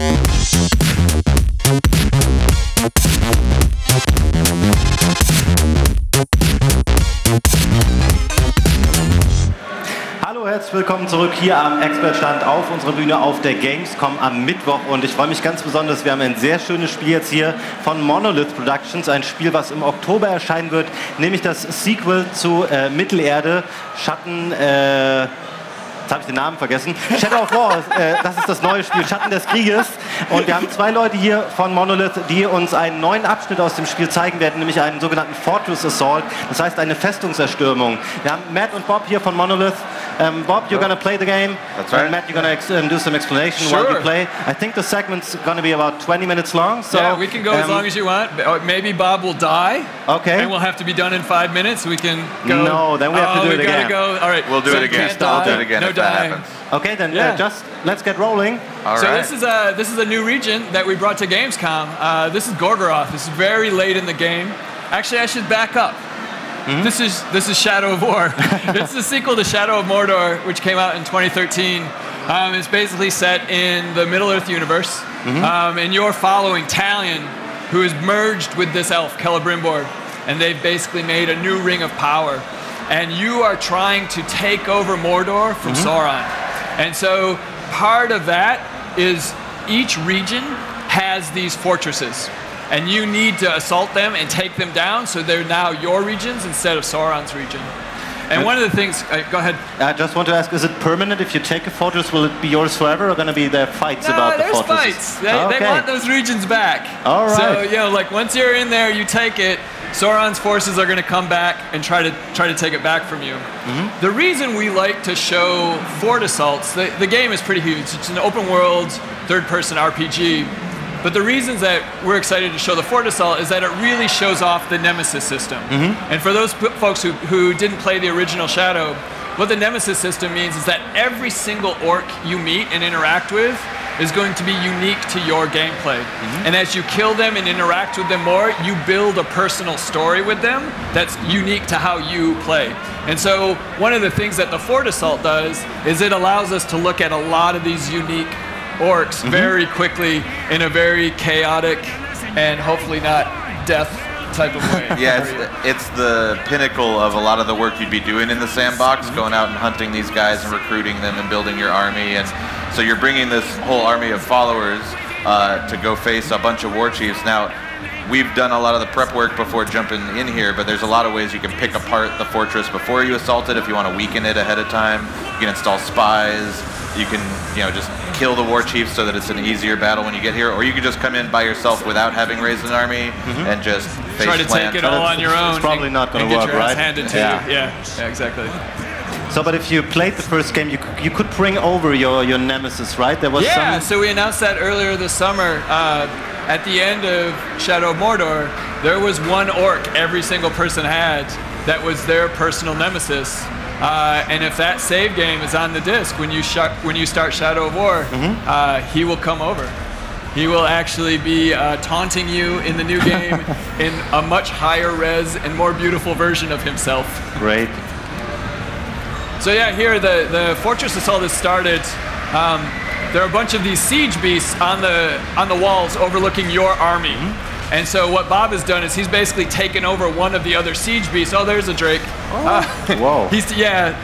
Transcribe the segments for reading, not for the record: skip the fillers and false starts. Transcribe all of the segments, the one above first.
Hallo, herzlich willkommen zurück hier am Expertstand auf unserer Bühne auf der Gamescom am Mittwoch. Und ich freue mich ganz besonders, wir haben ein sehr schönes Spiel jetzt hier von Monolith Productions. Ein Spiel, was im Oktober erscheinen wird, nämlich das Sequel zu Mittelerde, Schatten... Jetzt habe ich den Namen vergessen. Shadow of War, das ist das neue Spiel, Schatten des Krieges. Und wir haben zwei Leute hier von Monolith, die uns einen neuen Abschnitt aus dem Spiel zeigen werden, nämlich einen sogenannten Fortress Assault, das heißt eine Festungserstürmung. Wir haben Matt und Bob hier von Monolith. Bob, you're going to play the game. That's right. And Matt, you're going to do some explanation Sure. while you play. I think the segment's going to be about 20 minutes long. So, yeah, we can go as long as you want. Maybe Bob will die. Okay. And we'll have to be done in 5 minutes. We can go. No, then we have to do it again. Go. All right. We'll do it again. We'll do it again if that happens. Okay, then Yeah. just let's get rolling. All So right. this is a new region that we brought to Gamescom. This is Gorgoroth. This is very late in the game. Actually, I should back up. This is Shadow of War. It's the sequel to Shadow of Mordor, which came out in 2013. It's basically set in the Middle-earth universe, and you're following Talion, who is merged with this elf, Celebrimbor, and they've basically made a new ring of power. And you are trying to take over Mordor from Sauron. And so part of that is each region has these fortresses. And you need to assault them and take them down so they're now your regions instead of Sauron's region. And one of the things, go ahead. I just want to ask, is it permanent? If you take a fortress, will it be yours forever, or going to be there fights about the fortresses? Fights. They want those regions back. All right. So, you know, like once you're in there, you take it, Sauron's forces are going to come back and try to take it back from you. The reason we like to show fort assaults, the game is pretty huge. It's an open world, third-person RPG. But the reasons that we're excited to show the fort assault is that it really shows off the Nemesis system. And for those folks who didn't play the original Shadow, what the Nemesis system means is that every single orc you meet and interact with is going to be unique to your gameplay. And as you kill them and interact with them more, you build a personal story with them that's unique to how you play. And so one of the things that the fort assault does is it allows us to look at a lot of these unique orcs very quickly in a very chaotic and hopefully not death type of way. Yeah, it's the pinnacle of a lot of the work you'd be doing in the sandbox, going out and hunting these guys and recruiting them and building your army. And so you're bringing this whole army of followers to go face a bunch of war chiefs. Now, we've done a lot of the prep work before jumping in here, but there's a lot of ways you can pick apart the fortress before you assault it if you want to weaken it ahead of time. You can install spies. You can, you know, just kill the war chiefs so that it's an easier battle when you get here, or you can just come in by yourself without having raised an army and just face try to take it all on your own. It's probably not going to work, right? Handed to you. Yeah, exactly. So, but if you played the first game, you could bring over your nemesis, right? There was so we announced that earlier this summer. At the end of Shadow of Mordor, there was one orc every single person had that was their personal nemesis. And if that save game is on the disc when you start Shadow of War, he will come over. He will actually be taunting you in the new game in a much higher res and more beautiful version of himself. Great. So yeah, here the Fortress Assault has started. There are a bunch of these siege beasts on the walls overlooking your army. And so what Bob has done is he's basically taken over one of the other siege beasts. Oh, there's a Drake. Whoa.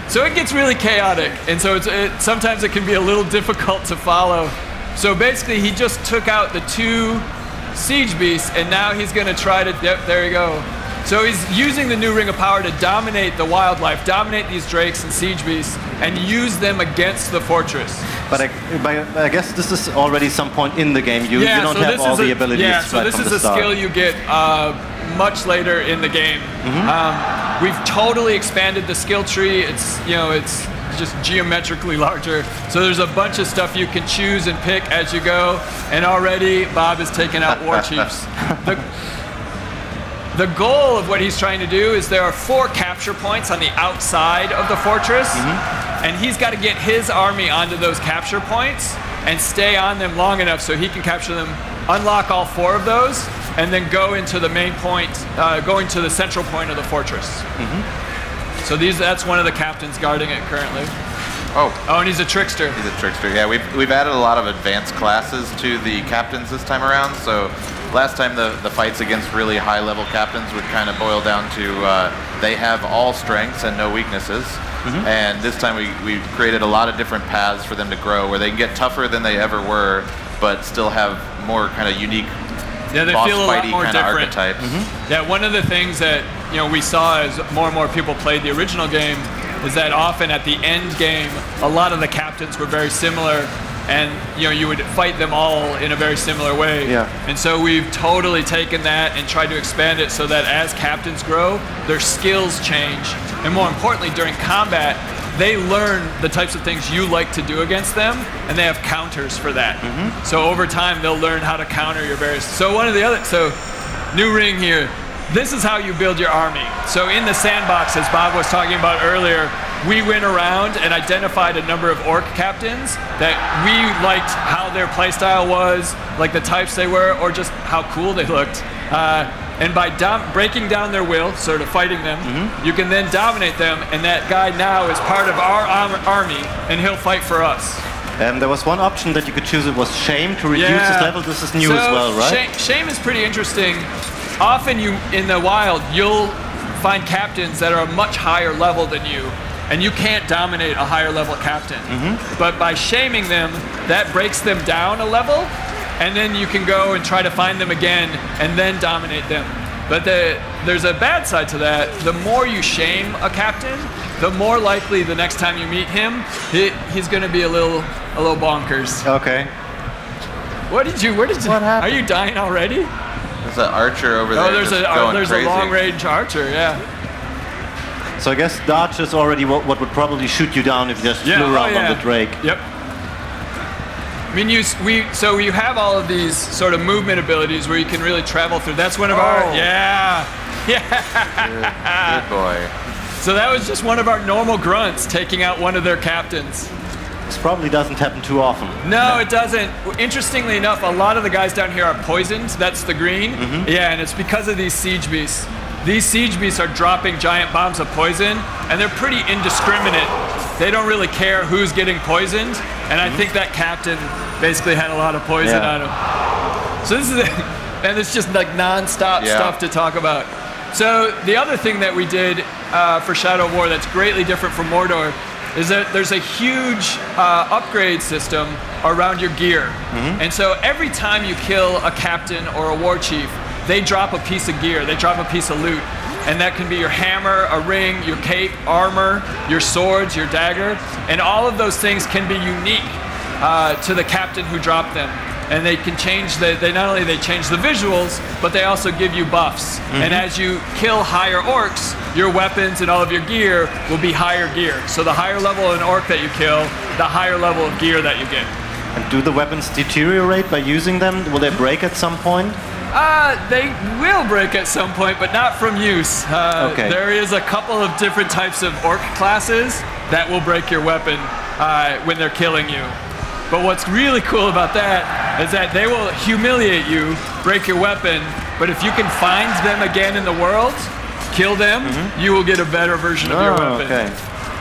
So it gets really chaotic. And so sometimes it can be a little difficult to follow. So basically he just took out the two siege beasts and now he's going to try to, yep, there you go. So he's using the new Ring of Power to dominate the wildlife, dominate these drakes and siege beasts, and use them against the fortress. But I guess this is already some point in the game. You don't have all the abilities. Yeah, so this is a skill you get much later in the game. We've totally expanded the skill tree. It's just geometrically larger. So there's a bunch of stuff you can choose and pick as you go. And already Bob has taken out war chiefs. The goal of what he's trying to do is there are 4 capture points on the outside of the fortress, and he's got to get his army onto those capture points and stay on them long enough so he can capture them, unlock all 4 of those, and then go into the main point, going to the central point of the fortress. So that's one of the captains guarding it currently. Oh, and he's a trickster. He's a trickster. Yeah, we've added a lot of advanced classes to the captains this time around. So last time the fights against really high-level captains would kind of boil down to they have all strengths and no weaknesses. And this time we created a lot of different paths for them to grow, where they can get tougher than they ever were, but still have more kind of unique, they boss feel a lot fighty more kind of different. archetypes. Yeah, one of the things that we saw as more and more people played the original game is that often at the end game, a lot of the captains were very similar, and you would fight them all in a very similar way. Yeah. And so we've totally taken that and tried to expand it so that as captains grow, their skills change, and more importantly, during combat, they learn the types of things you like to do against them, and they have counters for that. So over time, they'll learn how to counter your various. So new ring here. This is how you build your army. So in the sandbox, as Bob was talking about earlier, we went around and identified a number of orc captains that we liked how their playstyle was, like the types they were, or just how cool they looked. And by breaking down their will, sort of fighting them, you can then dominate them, and that guy now is part of our army, and he'll fight for us. There was one option that you could choose. It was shame to reduce his level. This is new as well, right? Shame is pretty interesting. Often in the wild, you'll find captains that are a much higher level than you, and you can't dominate a higher level captain. But by shaming them, that breaks them down a level, and then you can go and try to find them again and then dominate them. But there's a bad side to that. The more you shame a captain, the more likely the next time you meet him, he's going to be a little bonkers. Okay. Where did you? What happened? Are you dying already? There's an archer over there. Oh, there's crazy. a long-range archer. Yeah. So I guess the archer is already what would probably shoot you down if you just flew around on the Drake. Yep. I mean, so you have all of these sort of movement abilities where you can really travel through. That's one of our Good boy. So that was just one of our normal grunts taking out one of their captains. This probably doesn't happen too often. No, it doesn't. Interestingly enough, a lot of the guys down here are poisoned. That's the green. Yeah, and it's because of these siege beasts. These siege beasts are dropping giant bombs of poison, and they're pretty indiscriminate. They don't really care who's getting poisoned, and I think that captain basically had a lot of poison on him. So this is, and it's just like non-stop stuff to talk about. So the other thing that we did for Shadow of War that's greatly different from Mordor is that there's a huge upgrade system around your gear. And so every time you kill a captain or a war chief, they drop a piece of gear, they drop a piece of loot. And that can be your hammer, a ring, your cape, armor, your swords, your dagger. And all of those things can be unique to the captain who dropped them. And they can change, they not only change the visuals, but they also give you buffs. And as you kill higher orcs, your weapons and all of your gear will be higher gear. So the higher level an orc that you kill, the higher level of gear that you get. And do the weapons deteriorate by using them? Will they break at some point? They will break at some point, but not from use. There is a couple of different types of orc classes that will break your weapon when they're killing you. But what's really cool about that is that they will humiliate you, break your weapon, but if you can find them again in the world, kill them, you will get a better version of your weapon.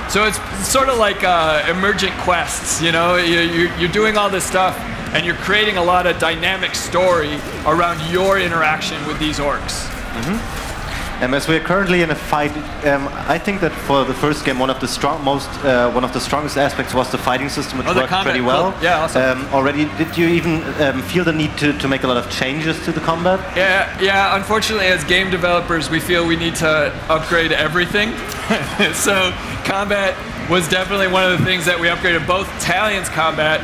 So it's sort of like emergent quests, you know? You're doing all this stuff, and you're creating a lot of dynamic story around your interaction with these orcs. As we are currently in a fight, I think that for the first game, one of the strongest aspects was the fighting system, which worked pretty well. Cool. Yeah, awesome. Already, did you even feel the need to make a lot of changes to the combat? Yeah. Unfortunately, as game developers, we feel we need to upgrade everything. So combat was definitely one of the things that we upgraded. Both Talion's combat.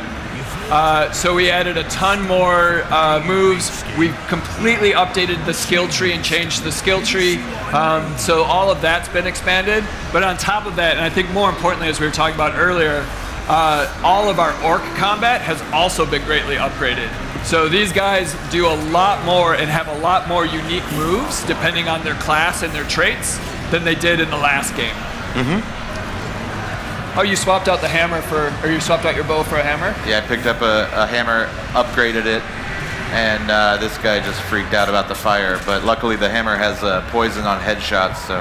So we added a ton more moves. We completely updated the skill tree and changed the skill tree. So all of that's been expanded. But on top of that, and I think more importantly, as we were talking about earlier, all of our orc combat has also been greatly upgraded. So these guys do a lot more and have a lot more unique moves depending on their class and their traits than they did in the last game. Oh, you swapped out the hammer or you swapped out your bow for a hammer? Yeah, I picked up a hammer, upgraded it, and this guy just freaked out about the fire. But luckily the hammer has poison on headshots, so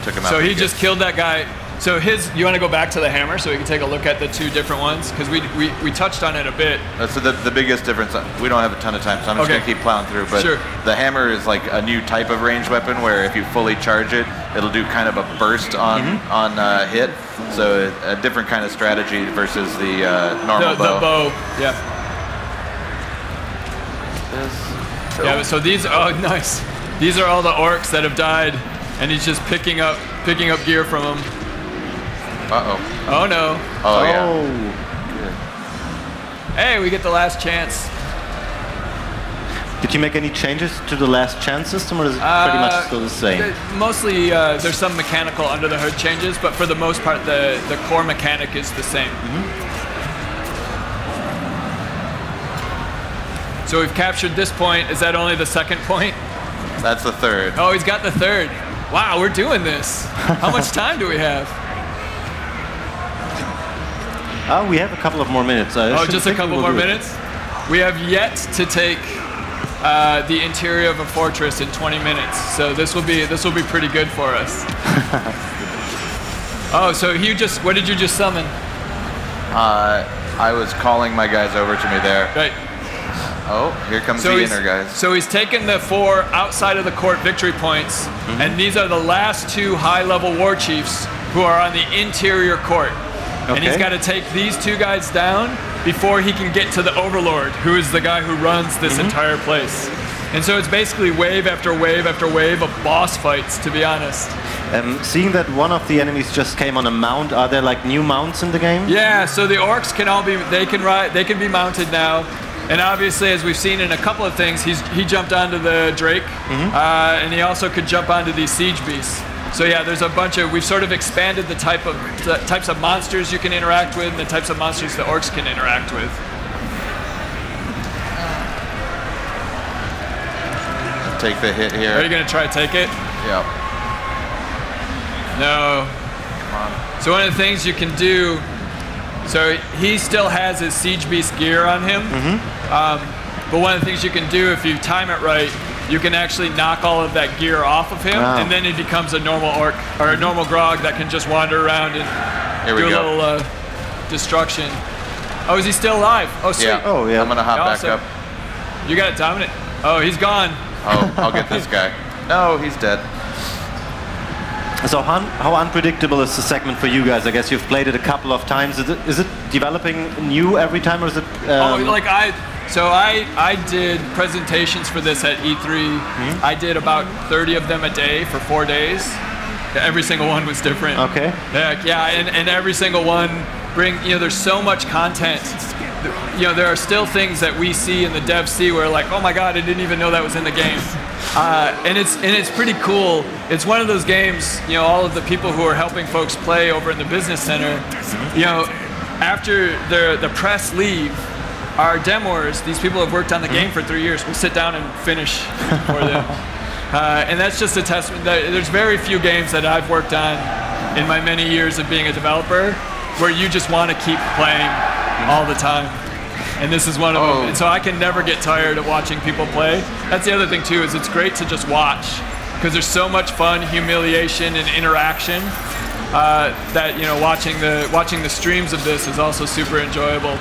took him out. So he just killed that guy. So you want to go back to the hammer so we can take a look at the two different ones? Because we touched on it a bit. So the biggest difference, we don't have a ton of time, so I'm just going to keep plowing through. But the hammer is like a new type of ranged weapon where if you fully charge it, it'll do kind of a burst on hit. So a different kind of strategy versus the normal bow. The bow, yeah. Yeah, so these, nice. These are all the orcs that have died, and he's just picking up gear from them. Uh-oh. Oh, no. Oh, yeah. Good. Hey, we get the last chance. Did you make any changes to the last chance system, or is it pretty much still the same? Mostly, there's some mechanical under the hood changes, but for the most part, the core mechanic is the same. So we've captured this point. Is that only the second point? That's the third. Oh, he's got the third. Wow, we're doing this. How much time do we have? Oh, we have a couple of more minutes. Just a couple more minutes? We have yet to take the interior of a fortress in 20 minutes. So this will be pretty good for us. Oh, so what did you just summon? I was calling my guys over to me there. Right. Oh, here comes the inner guys. So he's taken the 4 outside of the court victory points, and these are the last 2 high-level war chiefs who are on the interior court. Okay. And he's got to take these 2 guys down before he can get to the Overlord, who is the guy who runs this entire place. And so it's basically wave after wave after wave of boss fights, to be honest. Seeing that one of the enemies just came on a mount, are there like new mounts in the game? Yeah, so the orcs can all be, they can be mounted now. And obviously, as we've seen in a couple of things, he jumped onto the Drake, and he also could jump onto these siege beasts. So yeah, there's a bunch of, we've sort of expanded the types of monsters you can interact with and the types of monsters the orcs can interact with. Take the hit here. Are you going to try to take it? Yep. No. Come on. So one of the things you can do, so he still has his siege beast gear on him, but one of the things you can do if you time it right, you can actually knock all of that gear off of him, and then he becomes a normal orc, or a normal grog that can just wander around and do a little destruction. Oh, is he still alive? Oh, sweet. Yeah. Oh, yeah. I'm going to hop back up. You got it, Dominic. Oh, he's gone. Oh, I'll get this guy. No, he's dead. So how unpredictable is the segment for you guys? I guess you've played it a couple of times. Is it developing new every time, or is it... So I did presentations for this at E3. I did about 30 of them a day for 4 days. Every single one was different. Okay. Yeah, and every single one there's so much content. There are still things that we see and the devs see where like, oh my God, I didn't even know that was in the game. And it's pretty cool. It's one of those games, all of the people who are helping folks play over in the business center, after the press leave, our demoers, these people who have worked on the game for 3 years, will sit down and finish for them. And that's just a testament that there's very few games that I've worked on in my many years of being a developer where you just want to keep playing all the time. And this is one of them. And so I can never get tired of watching people play. That's the other thing too, is it's great to just watch, because there's so much fun, humiliation, and interaction that watching the streams of this is also super enjoyable.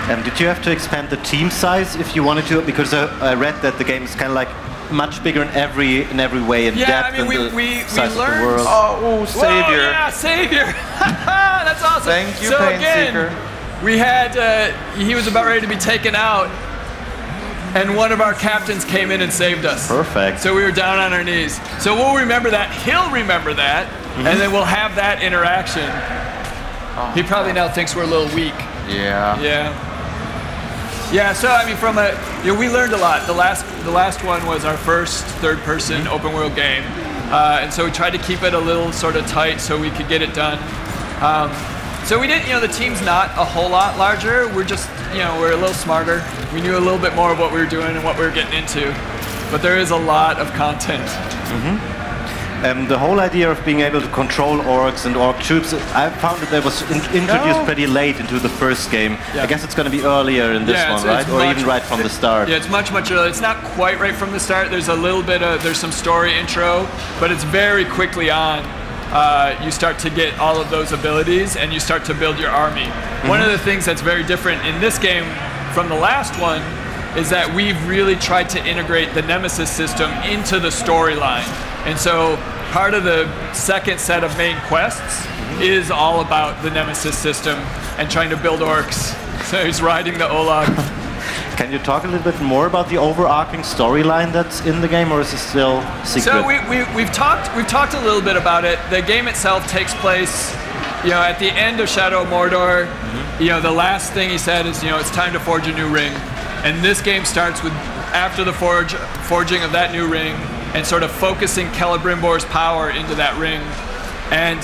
Did you have to expand the team size if you wanted to? Because I read that the game is kind of like much bigger in every way in depth I mean, and we size learned. of the world. Oh, Savior! Whoa, yeah, Savior! That's awesome. Thank you, so Pain again, Seeker. we had he was about ready to be taken out, and one of our captains came in and saved us. Perfect. So we were down on our knees. So we'll remember that. He'll remember that, and then we'll have that interaction. He probably now thinks we're a little weak. Yeah. Yeah. Yeah, so I mean, we learned a lot. The last one was our first third-person open-world game, and so we tried to keep it a little sort of tight so we could get it done. So we didn't, the team's not a whole lot larger. We're just, we're a little smarter. We knew a little bit more of what we were doing and what we were getting into, but there is a lot of content. The whole idea of being able to control orcs and orc troops, I found that was introduced pretty late into the first game. Yeah. I guess it's going to be earlier in this one, right? Or even right from the start. Yeah, it's much earlier. It's not quite right from the start. There's a little bit of, there's some story intro, but it's very quickly on. you start to get all of those abilities and you start to build your army. One of the things that's very different in this game from the last one is that we've really tried to integrate the Nemesis system into the storyline. And so part of the second set of main quests is all about the Nemesis system and trying to build orcs. So he's riding the Olag. Can you talk a little bit more about the overarching storyline that's in the game, or is it still secret? So we've talked a little bit about it. The game itself takes place, at the end of Shadow of Mordor. The last thing he said is, it's time to forge a new ring. And this game starts with after the forging of that new ring and sort of focusing Celebrimbor's power into that ring. And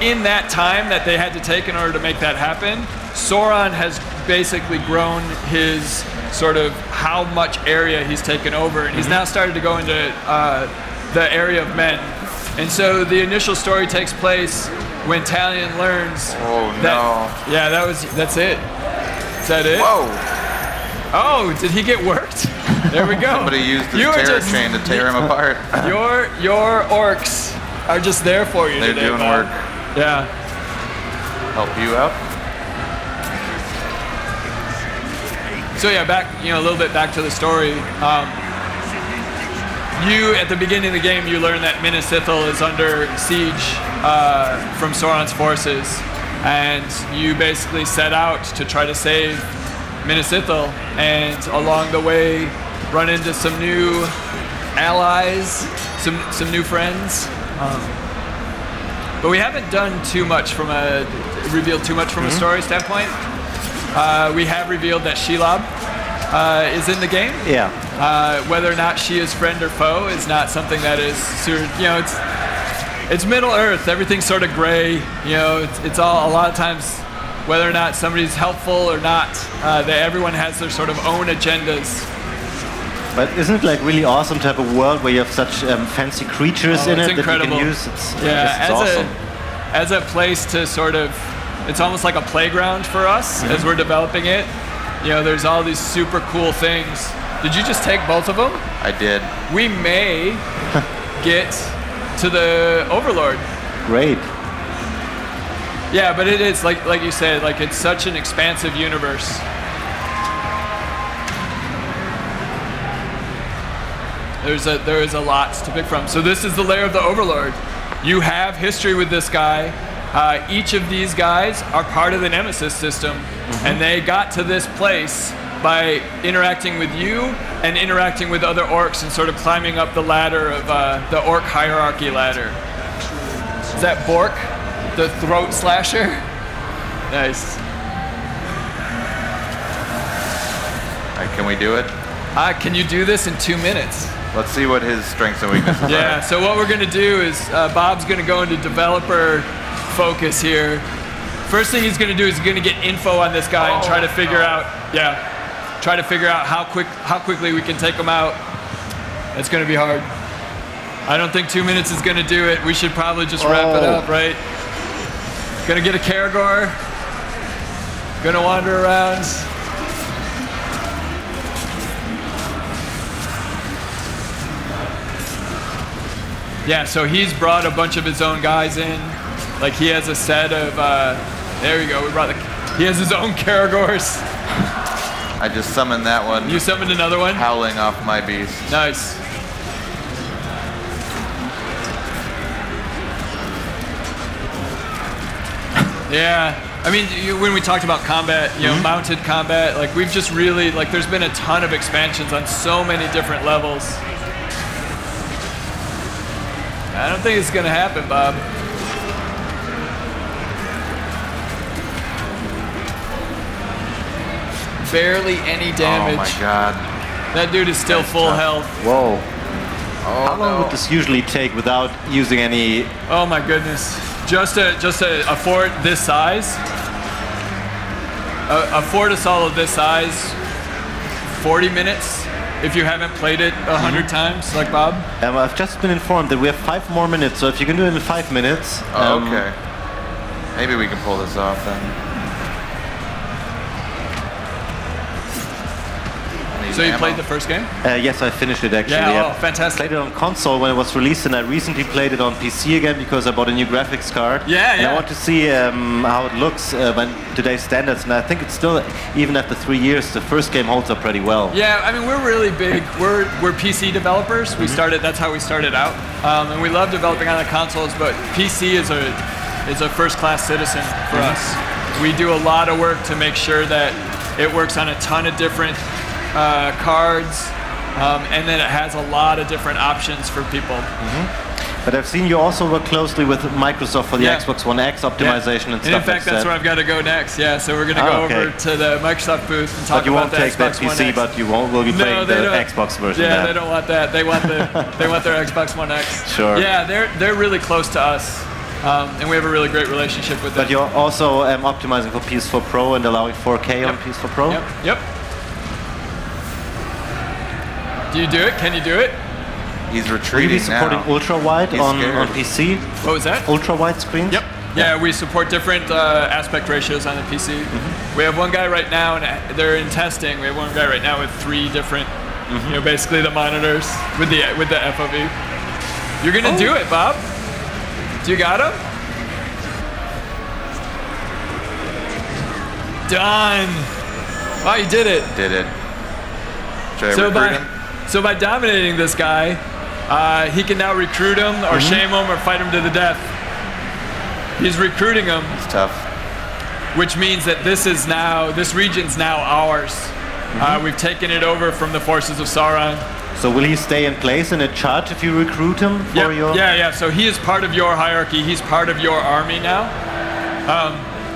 in that time that they had to take in order to make that happen, Sauron has basically grown his sort of how much area he's taken over, and he's now started to go into the area of men. And so the initial story takes place when Talion learns Yeah, that's it. Is that it? Whoa! Oh, did he get worked? There we go. Somebody used the terror chain to tear him apart. Your orcs are just there for you. They're today, doing Bob. work. Yeah. Help you out. So yeah, a little bit back to the story. You, at the beginning of the game, you learn that Minas Ithil is under siege from Sauron's forces, and you basically set out to try to save Minas Ithil, and along the way, run into some new allies, some new friends. But we haven't done too much revealed too much from a story standpoint. We have revealed that Shelob is in the game. Yeah. Whether or not she is friend or foe is not something that is, it's Middle Earth. Everything's sort of gray. It's all a lot of times whether or not somebody's helpful or not. Everyone has their sort of own agendas. But isn't it like really awesome to have a world where you have such fancy creatures in it incredible. that you can use? It's awesome. As a place to sort of, it's almost like a playground for us as we're developing it. There's all these super cool things. Did you just take both of them? I did. We may get to the Overlord. Great. Yeah, but it is like you said, like it's such an expansive universe. There is a lot to pick from. So this is the lair of the Overlord. You have history with this guy. Each of these guys are part of the Nemesis system, and they got to this place by interacting with you and interacting with other orcs and sort of climbing up the ladder of the orc hierarchy ladder. Is that Bork, the throat slasher? Nice. All right, can we do it? Can you do this in 2 minutes? Let's see what his strengths and weaknesses are. Yeah, so what we're going to do is Bob's going to go into developer focus here. First thing he's going to do is he's going to get info on this guy and try to figure out, how quickly we can take him out. It's going to be hard. I don't think 2 minutes is going to do it. We should probably just wrap it up, right? Going to get a Caragor. Going to wander around. Yeah, so he's brought a bunch of his own guys in. Like he has a set of, there we go, he has his own Caragors. I just summoned that one. You summoned another one? Howling off my beast. Nice. Yeah, I mean, when we talked about combat, mounted combat, like we've just really, like there's been a ton of expansions on so many different levels. I don't think it's gonna happen, Bob. Barely any damage. Oh my god. That dude is still full health. Whoa. Oh, How long would this usually take without using any... Oh my goodness. Just a fort this size, a fort assault of this size, 40 minutes if you haven't played it 100 times, like Bob. I've just been informed that we have 5 more minutes, so if you can do it in 5 minutes... okay. Maybe we can pull this off then. I So you ammo. played the first game? Yes, I finished it actually. Yeah, oh, fantastic. Played it on console when it was released, and I recently played it on PC again because I bought a new graphics card. Yeah, and I want to see how it looks by today's standards, and I think it's still, even after 3 years, the first game holds up pretty well. Yeah, I mean, we're really big. We're PC developers. We started. That's how we started out, and we love developing on the consoles. But PC is a first-class citizen for us. We do a lot of work to make sure that it works on a ton of different cards, and then it has a lot of different options for people. But I've seen you also work closely with Microsoft for the Xbox One X optimization and stuff. In fact, that's where I've got to go next. Yeah, so we're going to go over to the Microsoft booth and talk about the Xbox One X. But you won't take that PC, but you will be playing the Xbox version. Yeah, they don't want that. They want their Xbox One X. Sure. Yeah, they're really close to us. And we have a really great relationship with them. But you're also optimizing for PS4 Pro and allowing 4K on PS4 Pro? Yep. Do you do it? Can you do it? He's retreating. Will you be supporting now. ultra-wide on PC? What was that? Ultra-wide screens? Yep. Yeah, we support different aspect ratios on the PC. We have one guy right now, and they're in testing. We have one guy right now with 3 different, basically the monitors with the FOV. You're gonna do it, Bob. Do you got him? Done. Wow, you did it. Did it. Should I recruit him? So by dominating this guy, he can now recruit him or shame him or fight him to the death. He's recruiting him. It's tough. Which means that this region's now ours. We've taken it over from the forces of Sauron. So will he stay in place and in charge if you recruit him for your... Yeah. So he is part of your hierarchy. He's part of your army now.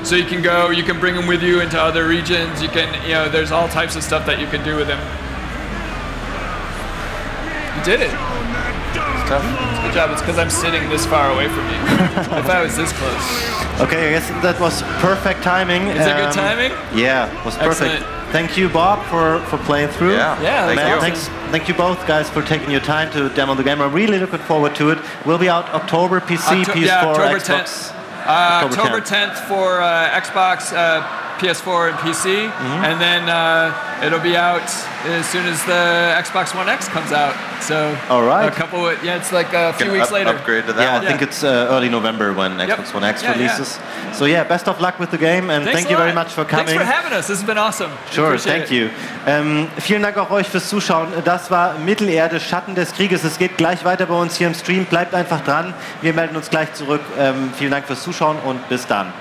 So you can go, you can bring him with you into other regions. You can, there's all types of stuff that you can do with him. You did it. It's tough. Good job. It's because I'm sitting this far away from you. If I was this close. Okay, I guess that was perfect timing. Is it good timing? Yeah, it was perfect. Excellent. Thank you, Bob, for playing through. Yeah. Thank you both guys for taking your time to demo the game. I'm really looking forward to it. We'll be out October, PC, PS4, October Xbox. 10th. October 10th for Xbox, PS4, and PC, and then it'll be out as soon as the Xbox One X comes out. So a couple, it's like a few weeks later. Upgrade to that. Yeah, I think it's early November when Xbox One X releases. So yeah, best of luck with the game and thank you very much for coming. Thanks for having us. This has been awesome. Sure, thank you. Vielen Dank auch euch fürs Zuschauen. Das war Mittelerde, Schatten des Krieges. Es geht gleich weiter bei uns hier im Stream. Bleibt einfach dran. Wir melden uns gleich zurück. Vielen Dank fürs Zuschauen und bis dann.